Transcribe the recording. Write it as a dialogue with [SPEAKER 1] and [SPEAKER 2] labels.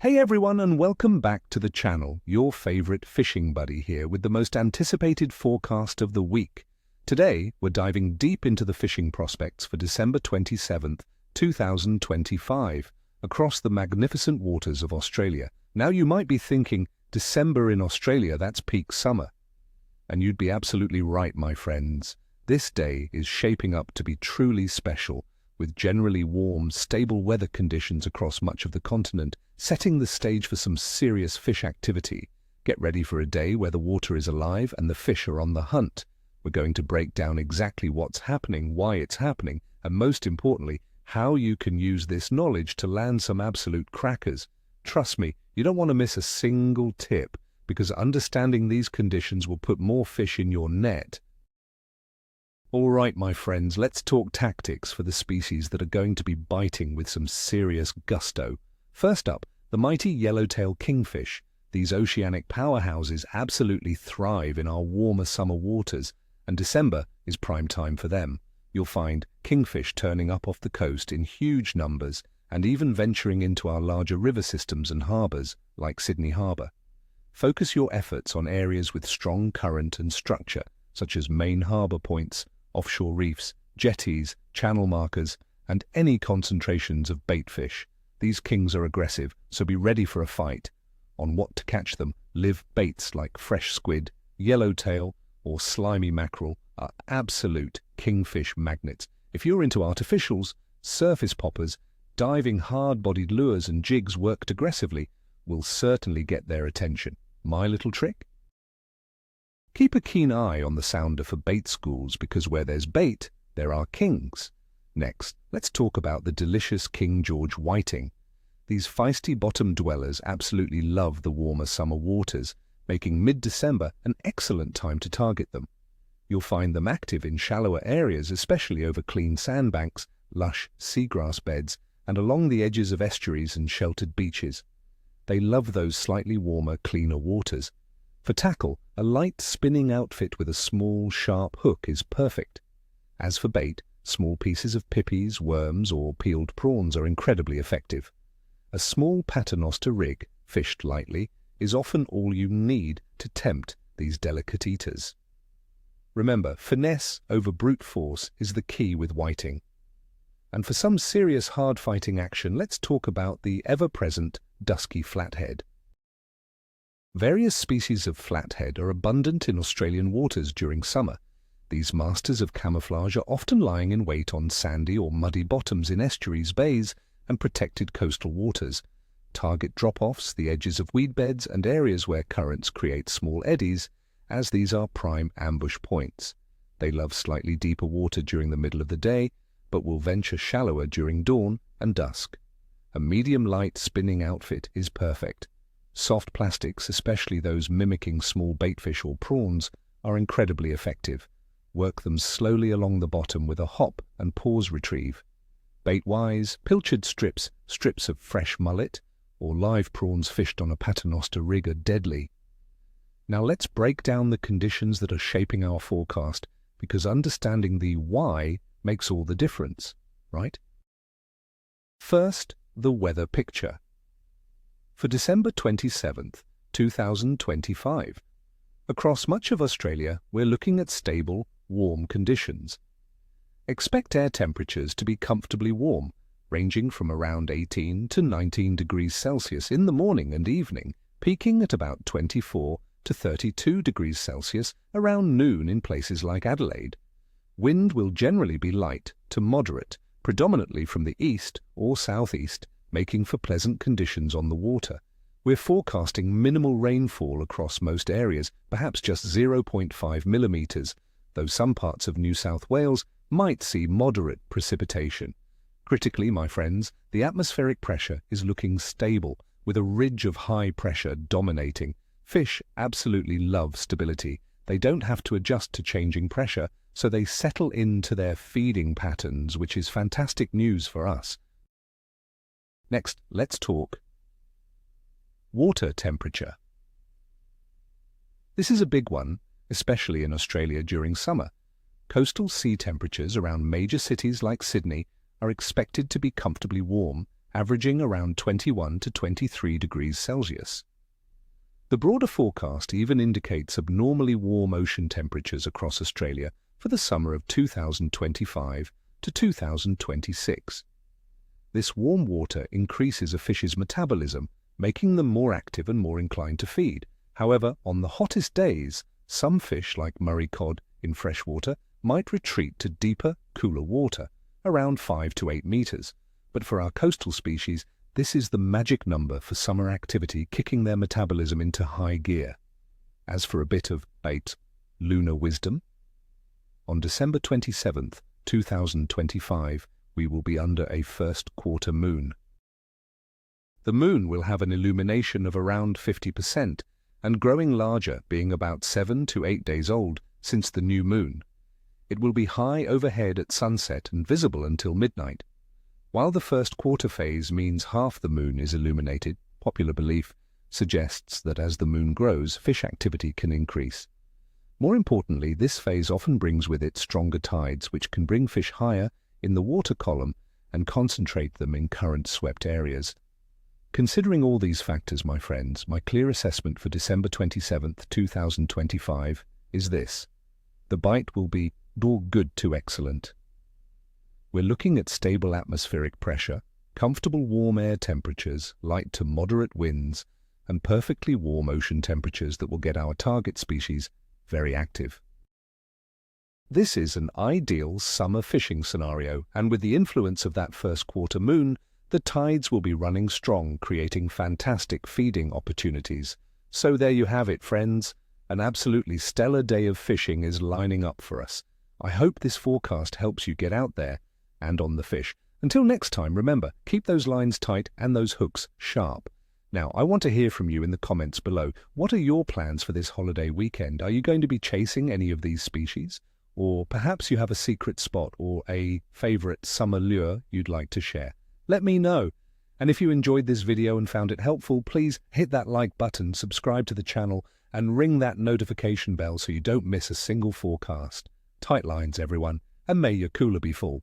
[SPEAKER 1] Hey everyone, and welcome back to the channel. Your favorite fishing buddy here with the most anticipated forecast of the week. Today, we're diving deep into the fishing prospects for December 27th, 2025, across the magnificent waters of Australia. Now you might be thinking, December in Australia, that's peak summer. And you'd be absolutely right, my friends. This day is shaping up to be truly special, with generally warm, stable weather conditions across much of the continent, setting the stage for some serious fish activity. Get ready for a day where the water is alive and the fish are on the hunt. We're going to break down exactly what's happening, why it's happening, and most importantly, how you can use this knowledge to land some absolute crackers. Trust me, you don't want to miss a single tip, because understanding these conditions will put more fish in your net. All right, my friends, let's talk tactics for the species that are going to be biting with some serious gusto. First up, the mighty Yellowtail Kingfish. These oceanic powerhouses absolutely thrive in our warmer summer waters, and December is prime time for them. You'll find kingfish turning up off the coast in huge numbers and even venturing into our larger river systems and harbours, like Sydney Harbour. Focus your efforts on areas with strong current and structure, such as main harbour points, offshore reefs, jetties, channel markers, and any concentrations of bait fish. These kings are aggressive, so be ready for a fight. On what to catch them, live baits like fresh squid, yellowtail, or slimy mackerel are absolute kingfish magnets. If you're into artificials, surface poppers, diving hard-bodied lures and jigs worked aggressively will certainly get their attention. My little trick? Keep a keen eye on the sounder for bait schools, because where there's bait, there are kings. Next, let's talk about the delicious King George whiting. These feisty bottom dwellers absolutely love the warmer summer waters, making mid-December an excellent time to target them. You'll find them active in shallower areas, especially over clean sandbanks, lush seagrass beds, and along the edges of estuaries and sheltered beaches. They love those slightly warmer, cleaner waters. For tackle, a light spinning outfit with a small, sharp hook is perfect. As for bait, small pieces of pippies, worms, or peeled prawns are incredibly effective. A small paternoster rig, fished lightly, is often all you need to tempt these delicate eaters. Remember, finesse over brute force is the key with whiting. And for some serious hard-fighting action, let's talk about the ever-present Dusky Flathead. Various species of flathead are abundant in Australian waters during summer. These masters of camouflage are often lying in wait on sandy or muddy bottoms in estuaries, bays, and protected coastal waters. Target drop-offs, the edges of weed beds, and areas where currents create small eddies, as these are prime ambush points. They love slightly deeper water during the middle of the day, but will venture shallower during dawn and dusk. A medium-light spinning outfit is perfect. Soft plastics, especially those mimicking small baitfish or prawns, are incredibly effective. Work them slowly along the bottom with a hop and pause retrieve. Bait-wise, pilchard strips of fresh mullet, or live prawns fished on a paternoster rig are deadly. Now let's break down the conditions that are shaping our forecast, because understanding the why makes all the difference, right? First, the weather picture. For December 27th, 2025, across much of Australia, we're looking at stable, warm conditions. Expect air temperatures to be comfortably warm, ranging from around 18 to 19 degrees Celsius in the morning and evening, peaking at about 24 to 32 degrees Celsius around noon in places like Adelaide. Wind will generally be light to moderate, predominantly from the east or southeast, making for pleasant conditions on the water. We're forecasting minimal rainfall across most areas, perhaps just 0.5 millimetres, though some parts of New South Wales might see moderate precipitation. Critically, my friends, the atmospheric pressure is looking stable, with a ridge of high pressure dominating. Fish absolutely love stability. They don't have to adjust to changing pressure, so they settle into their feeding patterns, which is fantastic news for us. Next, let's talk water temperature. This is a big one, especially in Australia during summer. Coastal sea temperatures around major cities like Sydney are expected to be comfortably warm averaging around 21 to 23 degrees Celsius. The broader forecast even indicates abnormally warm ocean temperatures across Australia for the summer of 2025 to 2026. This warm water increases a fish's metabolism, making them more active and more inclined to feed. However, on the hottest days, some fish like Murray cod in freshwater might retreat to deeper, cooler water, around 5 to 8 meters. But for our coastal species, this is the magic number for summer activity, kicking their metabolism into high gear. As for a bit of late lunar wisdom, on December 27th, 2025, we will be under a first quarter moon. The moon will have an illumination of around 50% and growing larger, being about 7 to 8 days old since the new moon. It will be high overhead at sunset and visible until midnight. While the first quarter phase means half the moon is illuminated, popular belief suggests that as the moon grows, fish activity can increase. More importantly, this phase often brings with it stronger tides, which can bring fish higher in the water column and concentrate them in current-swept areas. Considering all these factors, my friends, my clear assessment for December 27th, 2025 is this. The bite will be good to excellent. We're looking at stable atmospheric pressure, comfortable warm air temperatures, light to moderate winds, and perfectly warm ocean temperatures that will get our target species very active. This is an ideal summer fishing scenario, and with the influence of that first quarter moon, the tides will be running strong, creating fantastic feeding opportunities. So there you have it, friends. An absolutely stellar day of fishing is lining up for us. I hope this forecast helps you get out there and on the fish. Until next time, remember, keep those lines tight and those hooks sharp. Now, I want to hear from you in the comments below. What are your plans for this holiday weekend? Are you going to be chasing any of these species? Or perhaps you have a secret spot or a favorite summer lure you'd like to share. Let me know. And if you enjoyed this video and found it helpful, please hit that like button, subscribe to the channel, and ring that notification bell so you don't miss a single forecast. Tight lines, everyone, and may your cooler be full.